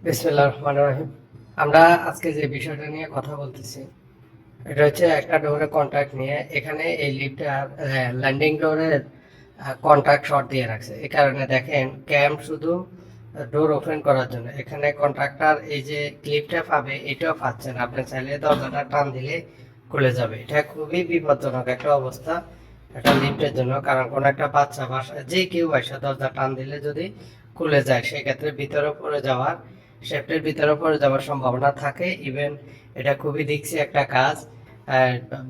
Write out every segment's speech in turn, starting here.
বিসমিল্লাহির রহমানির রহিম। আমরা আজকে যে বিষয়টা নিয়ে কথা বলতেছি এটা হচ্ছে একটা ডোরের কন্ট্যাক্ট নিয়ে। এখানে এই লিফটার ল্যান্ডিং ডোরের কন্ট্যাক্ট শর্ট দিয়ে রাখছে। এই কারণে দেখেন ক্যাম্প শুধু ডোর ওপেন করার জন্য, এখানে কন্ট্রাক্টর এই যে ক্লিপটা পাবে এটাও পাচ্ছে না। আপনি চাইলে দরজাটা টান দিলে খুলে যাবে। এটা খুবই বিপজ্জনক একটা অবস্থা এটা লিফটের জন্য, কারণ কোনো একটা বাচ্চা বাসা যে কেউ এসে দরজা টান দিলে যদি খুলে যায় সেক্ষেত্রে ভিতরে পড়ে যাওয়ার শেফটের ভিতরে পড়ে যাওয়ার সম্ভাবনা থাকে। ইভেন এটা খুবই রিস্কি একটা কাজ,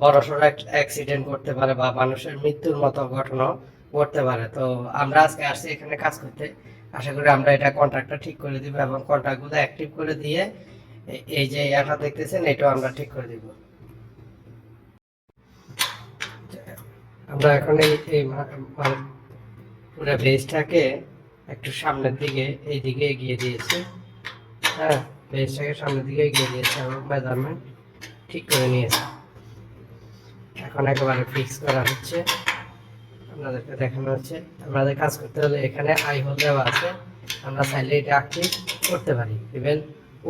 বড়সড় অ্যাক্সিডেন্ট করতে পারে বা মানুষের মৃত্যুর মতো ঘটনা ঘটতে পারে। তো আমরা আজকে আসছি এখানে কাজ করতে, আশা করি আমরা এটা কন্ট্রাক্টটা ঠিক করে দিব এবং কন্ট্রাক্টগুলো অ্যাক্টিভ করে দিয়ে এই যে এটা দেখতেছেন এটাও আমরা ঠিক করে দিব। আমরা এখন এই পুরো বেসটাকে একটু সামনের দিকে এই দিকে এগিয়ে দিয়েছি। হ্যাঁ, বেসটাকে সামনের দিকে এগিয়ে দিয়েছি এবং মেজারমেন্ট ঠিক করে নিয়েছি। এখন একেবারে ফিক্স করা হচ্ছে, আপনাদেরকে দেখানো হচ্ছে। আমাদের কাজ করতে হলে এখানে আই হোল দেওয়া আছে, আমরা চাইলে এটা অ্যাক্টিভ করতে পারি। ইভেন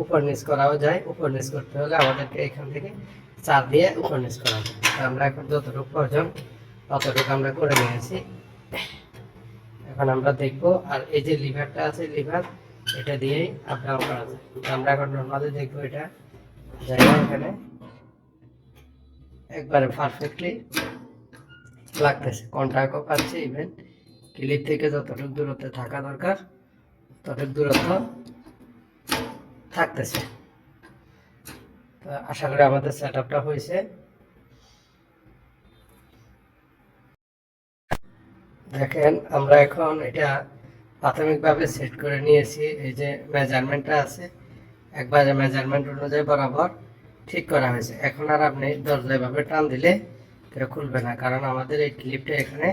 উপর নিচ করাও যায়। উপর নিচ করতে হলে আমাদেরকে এখান থেকে চার দিয়ে উপর নিচ করা যায়। আমরা এখন যতটুকু প্রয়োজন ততটুকু আমরা করে নিয়েছি। এখন আমরা দেখবো, আর এই যে লিভারটা আছে লিভার এটা দিয়েই আপ ডাউন করা যায়। আমরা এখন নর্মালি দেখবো এটা জায়গা এখানে একবারে পারফেক্টলি লাগতেছে, কন্ট্রাক্টও পাচ্ছে। ইভেন ক্লিপ থেকে যতটুকু দূরত্বে থাকা দরকার ততটুকু দূরত্ব থাকতেছে। তো আশা করি আমাদের সেট আপটা হয়েছে। দেখেন আমরা এখন এটা প্রাথমিকভাবে সেট করে নিয়েছি। এই যে মেজারমেন্টটা আছে একবারে মেজারমেন্ট অনুযায়ী বরাবর ঠিক করা হয়েছে। এখন আর আপনি দরজা এভাবে টান দিলে এটা খুলবে না, কারণ আমাদের এই ক্লিপটা এখানে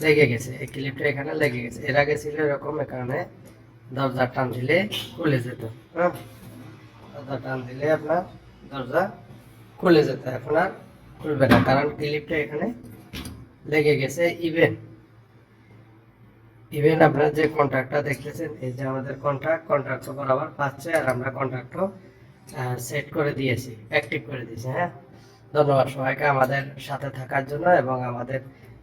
লেগে গেছে। এই ক্লিপটা এখানে লেগে গেছে, এর আগে ছিল এরকম, এখানে দরজা টান দিলে খুলে যেত। হ্যাঁ, দরজা টান দিলে আপনার দরজা খুলে যেত, এখন আর খুলবে না কারণ ক্লিপটা এখানে লেগে গেছে। ইভেন আপনারা যে কন্ট্রাক্টটা দেখতেছেন এই যে আমাদের কন্ট্রাক্ট বরাবর পাচ্ছে, আর আমরা কন্ট্রাক্টও সেট করে দিয়েছি, অ্যাক্টিভ করে দিয়েছি। হ্যাঁ, ধন্যবাদ সবাইকে আমাদের সাথে থাকার জন্য এবং আমাদের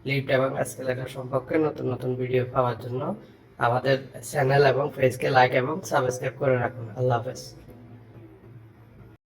লিফট এবং এসকেলেটর সম্পর্কে নতুন নতুন ভিডিও পাওয়ার জন্য আমাদের চ্যানেল এবং পেজকে লাইক এবং সাবস্ক্রাইব করে রাখুন। আল্লাহ হাফেজ।